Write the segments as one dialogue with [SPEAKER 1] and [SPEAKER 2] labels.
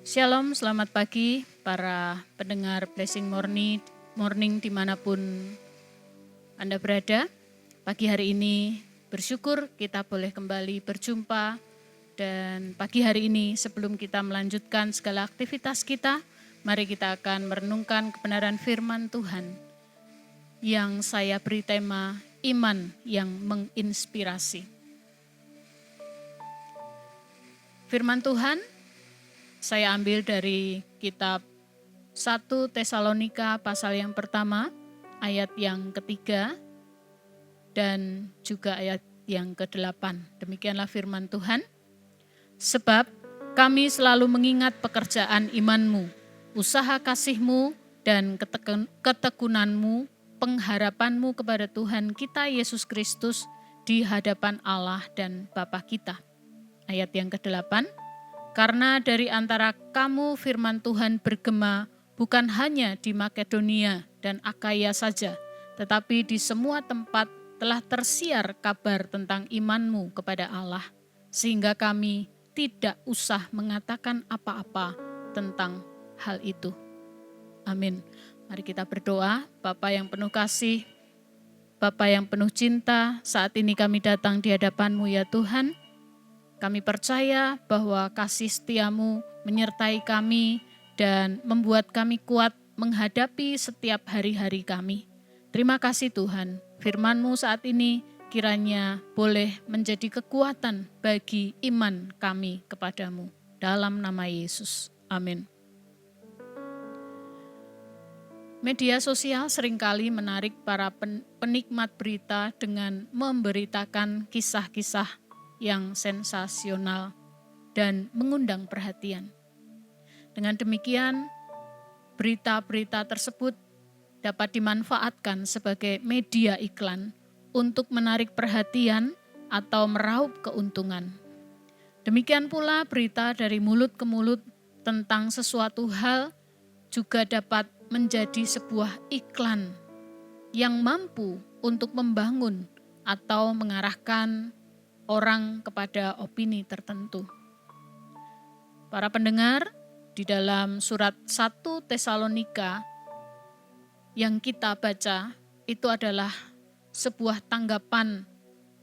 [SPEAKER 1] Shalom, selamat pagi para pendengar Blessing Morning dimanapun Anda berada. Pagi hari ini bersyukur kita boleh kembali berjumpa, dan pagi hari ini sebelum kita melanjutkan segala aktivitas kita, mari kita akan merenungkan kebenaran firman Tuhan yang saya beri tema iman yang menginspirasi. Firman Tuhan saya ambil dari kitab 1 Tesalonika pasal yang pertama, ayat yang ketiga, dan juga ayat yang ke-8. Demikianlah firman Tuhan. Sebab kami selalu mengingat pekerjaan imanmu, usaha kasihmu, dan ketekunanmu, pengharapanmu kepada Tuhan kita Yesus Kristus di hadapan Allah dan Bapa kita. Ayat yang ke-8. Karena dari antara kamu firman Tuhan bergema bukan hanya di Makedonia dan Akaya saja, tetapi di semua tempat telah tersiar kabar tentang imanmu kepada Allah, sehingga kami tidak usah mengatakan apa-apa tentang hal itu. Amin. Mari kita berdoa. Bapa yang penuh kasih, Bapa yang penuh cinta, saat ini kami datang di hadapan-Mu ya Tuhan. Kami percaya bahwa kasih setiamu menyertai kami dan membuat kami kuat menghadapi setiap hari-hari kami. Terima kasih Tuhan, firman-Mu saat ini kiranya boleh menjadi kekuatan bagi iman kami kepadamu. Dalam nama Yesus, amin. Media sosial seringkali menarik para penikmat berita dengan memberitakan kisah-kisah yang sensasional dan mengundang perhatian. Dengan demikian, berita-berita tersebut dapat dimanfaatkan sebagai media iklan untuk menarik perhatian atau meraup keuntungan. Demikian pula berita dari mulut ke mulut tentang sesuatu hal juga dapat menjadi sebuah iklan yang mampu untuk membangun atau mengarahkan orang kepada opini tertentu. Para pendengar, di dalam surat 1 Tesalonika yang kita baca, itu adalah sebuah tanggapan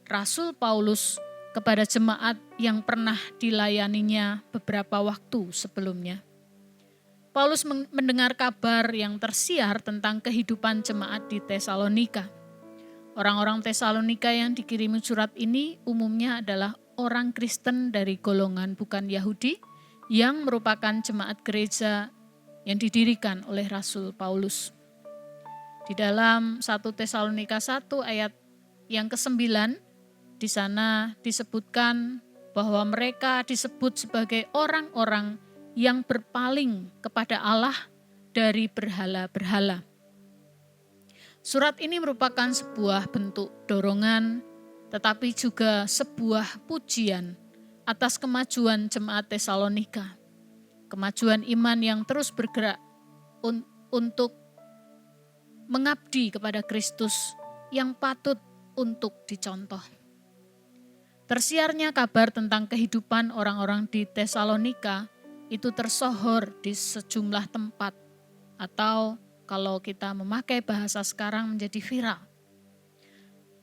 [SPEAKER 1] Rasul Paulus kepada jemaat yang pernah dilayaninya beberapa waktu sebelumnya. Paulus mendengar kabar yang tersiar tentang kehidupan jemaat di Tesalonika. Orang-orang Tesalonika yang dikirimi surat ini umumnya adalah orang Kristen dari golongan bukan Yahudi yang merupakan jemaat gereja yang didirikan oleh Rasul Paulus. Di dalam 1 Tesalonika 1 ayat yang ke-9, di sana disebutkan bahwa mereka disebut sebagai orang-orang yang berpaling kepada Allah dari berhala-berhala. Surat ini merupakan sebuah bentuk dorongan, tetapi juga sebuah pujian atas kemajuan jemaat Tesalonika. Kemajuan iman yang terus bergerak untuk mengabdi kepada Kristus yang patut untuk dicontoh. Tersiarnya kabar tentang kehidupan orang-orang di Tesalonika itu tersohor di sejumlah tempat, atau kalau kita memakai bahasa sekarang menjadi viral.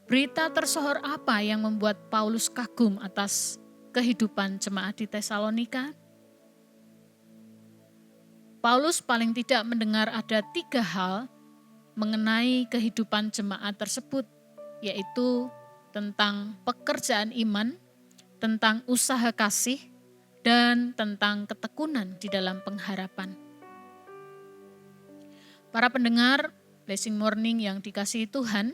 [SPEAKER 1] Berita tersohor apa yang membuat Paulus kagum atas kehidupan jemaat di Tesalonika? Paulus paling tidak mendengar ada 3 hal mengenai kehidupan jemaat tersebut, yaitu tentang pekerjaan iman, tentang usaha kasih, dan tentang ketekunan di dalam pengharapan. Para pendengar Blessing Morning yang dikasihi Tuhan,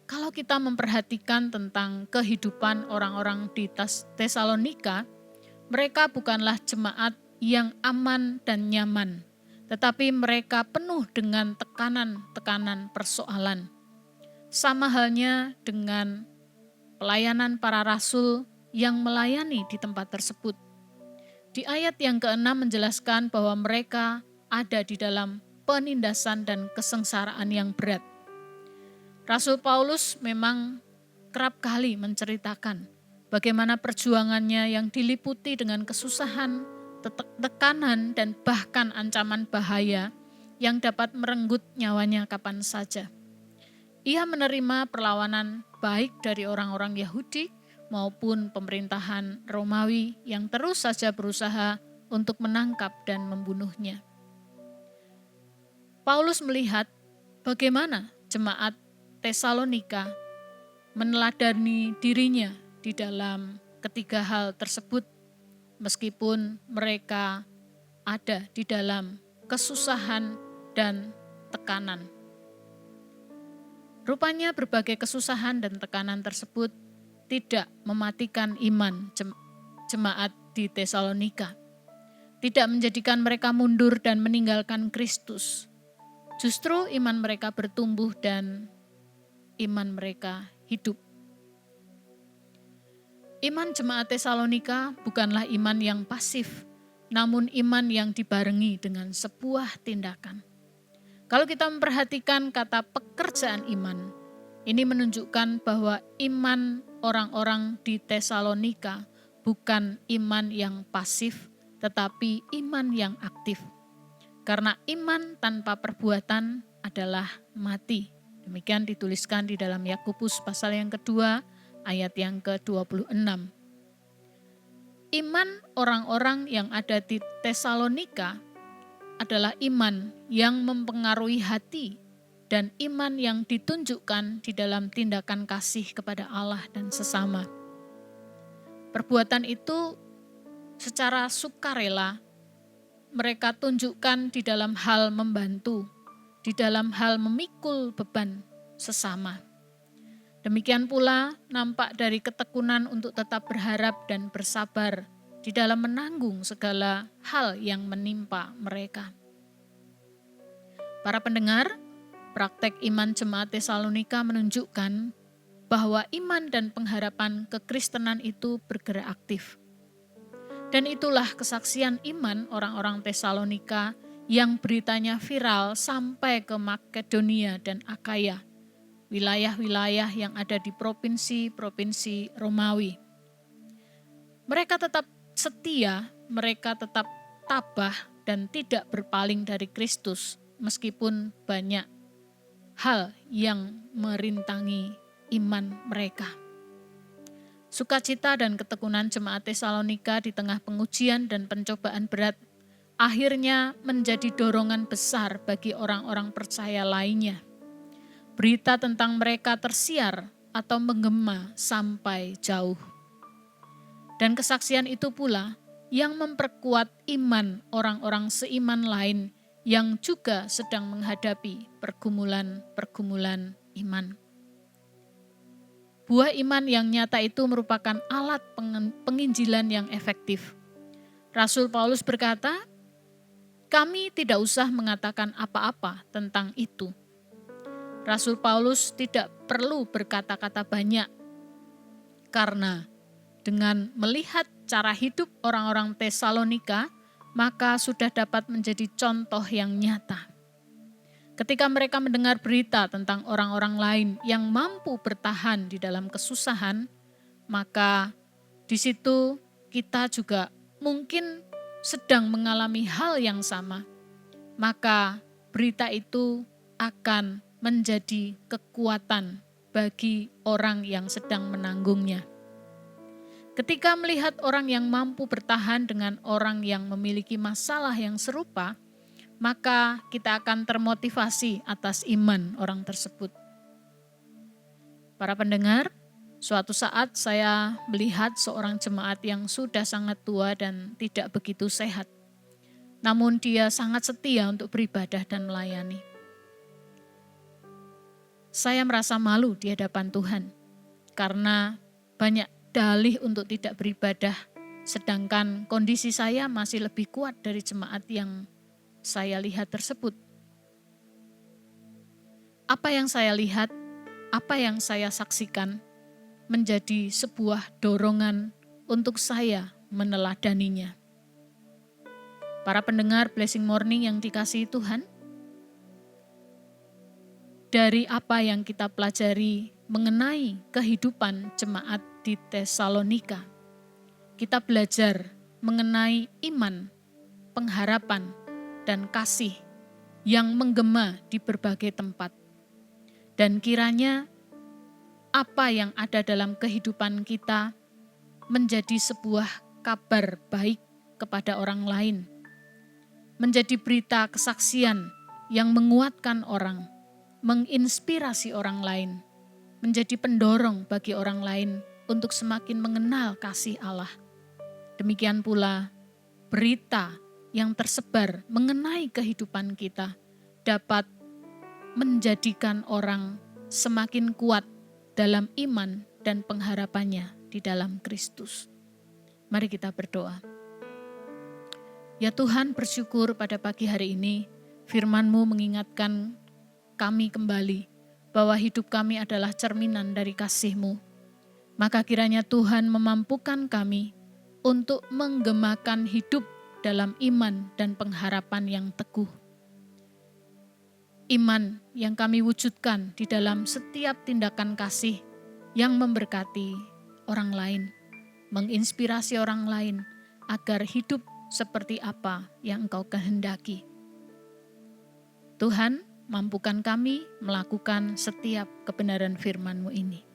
[SPEAKER 1] kalau kita memperhatikan tentang kehidupan orang-orang di Tesalonika, mereka bukanlah jemaat yang aman dan nyaman, tetapi mereka penuh dengan tekanan-tekanan persoalan. Sama halnya dengan pelayanan para rasul yang melayani di tempat tersebut. Di ayat yang ke-6 menjelaskan bahwa mereka ada di dalam penindasan dan kesengsaraan yang berat. Rasul Paulus memang kerap kali menceritakan bagaimana perjuangannya yang diliputi dengan kesusahan, tekanan, dan bahkan ancaman bahaya yang dapat merenggut nyawanya kapan saja. Ia menerima perlawanan baik dari orang-orang Yahudi maupun pemerintahan Romawi yang terus saja berusaha untuk menangkap dan membunuhnya. Paulus melihat bagaimana jemaat Tesalonika meneladani dirinya di dalam ketiga hal tersebut, meskipun mereka ada di dalam kesusahan dan tekanan. Rupanya berbagai kesusahan dan tekanan tersebut tidak mematikan iman jemaat di Tesalonika, tidak menjadikan mereka mundur dan meninggalkan Kristus. Justru iman mereka bertumbuh dan iman mereka hidup. Iman jemaat Tesalonika bukanlah iman yang pasif, namun iman yang dibarengi dengan sebuah tindakan. Kalau kita memperhatikan kata pekerjaan iman, ini menunjukkan bahwa iman orang-orang di Tesalonika bukan iman yang pasif, tetapi iman yang aktif. Karena iman tanpa perbuatan adalah mati. Demikian dituliskan di dalam Yakobus pasal yang kedua, ayat yang ke-26. Iman orang-orang yang ada di Tesalonika adalah iman yang mempengaruhi hati dan iman yang ditunjukkan di dalam tindakan kasih kepada Allah dan sesama. Perbuatan itu secara sukarela mereka tunjukkan di dalam hal membantu, di dalam hal memikul beban sesama. Demikian pula nampak dari ketekunan untuk tetap berharap dan bersabar di dalam menanggung segala hal yang menimpa mereka. Para pendengar, praktek iman jemaat Tesalonika menunjukkan bahwa iman dan pengharapan kekristenan itu bergerak aktif. Dan itulah kesaksian iman orang-orang Tesalonika yang beritanya viral sampai ke Makedonia dan Akaya, wilayah-wilayah yang ada di provinsi-provinsi Romawi. Mereka tetap setia, mereka tetap tabah dan tidak berpaling dari Kristus, meskipun banyak hal yang merintangi iman mereka. Sukacita dan ketekunan jemaat Tesalonika di tengah pengujian dan pencobaan berat akhirnya menjadi dorongan besar bagi orang-orang percaya lainnya. Berita tentang mereka tersiar atau menggema sampai jauh. Dan kesaksian itu pula yang memperkuat iman orang-orang seiman lain yang juga sedang menghadapi pergumulan-pergumulan iman. Buah iman yang nyata itu merupakan alat penginjilan yang efektif. Rasul Paulus berkata, "Kami tidak usah mengatakan apa-apa tentang itu." Rasul Paulus tidak perlu berkata-kata banyak, karena dengan melihat cara hidup orang-orang Tesalonika, maka sudah dapat menjadi contoh yang nyata. Ketika mereka mendengar berita tentang orang-orang lain yang mampu bertahan di dalam kesusahan, maka di situ kita juga mungkin sedang mengalami hal yang sama. Maka berita itu akan menjadi kekuatan bagi orang yang sedang menanggungnya. Ketika melihat orang yang mampu bertahan dengan orang yang memiliki masalah yang serupa, maka kita akan termotivasi atas iman orang tersebut. Para pendengar, suatu saat saya melihat seorang jemaat yang sudah sangat tua dan tidak begitu sehat. Namun dia sangat setia untuk beribadah dan melayani. Saya merasa malu di hadapan Tuhan, karena banyak dalih untuk tidak beribadah, sedangkan kondisi saya masih lebih kuat dari jemaat yang saya lihat tersebut. Apa yang saya lihat, apa yang saya saksikan menjadi sebuah dorongan untuk saya meneladaninya. Para pendengar Blessing Morning yang dikasihi Tuhan, dari apa yang kita pelajari mengenai kehidupan jemaat di Tesalonika, kita belajar mengenai iman pengharapan dan kasih yang menggema di berbagai tempat. Dan kiranya apa yang ada dalam kehidupan kita menjadi sebuah kabar baik kepada orang lain, menjadi berita kesaksian yang menguatkan orang, menginspirasi orang lain, menjadi pendorong bagi orang lain untuk semakin mengenal kasih Allah. Demikian pula berita yang tersebar mengenai kehidupan kita dapat menjadikan orang semakin kuat dalam iman dan pengharapannya di dalam Kristus. Mari kita berdoa. Ya Tuhan, bersyukur pada pagi hari ini firman-Mu mengingatkan kami kembali bahwa hidup kami adalah cerminan dari kasih-Mu. Maka kiranya Tuhan memampukan kami untuk menggemakan hidup dalam iman dan pengharapan yang teguh. Iman yang kami wujudkan di dalam setiap tindakan kasih yang memberkati orang lain, menginspirasi orang lain agar hidup seperti apa yang Engkau kehendaki. Tuhan, mampukan kami melakukan setiap kebenaran firman-Mu ini.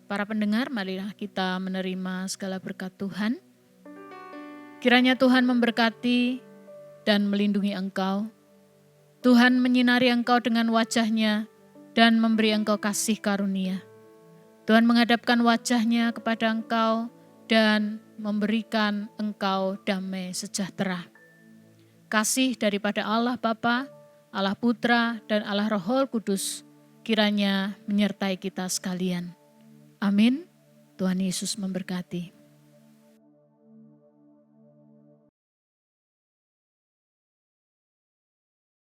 [SPEAKER 1] Para pendengar, marilah kita menerima segala berkat Tuhan. Kiranya Tuhan memberkati dan melindungi engkau. Tuhan menyinari engkau dengan wajah-Nya dan memberi engkau kasih karunia. Tuhan menghadapkan wajah-Nya kepada engkau dan memberikan engkau damai sejahtera. Kasih daripada Allah Bapa, Allah Putra, dan Allah Roh Kudus kiranya menyertai kita sekalian. Amin. Tuhan Yesus memberkati.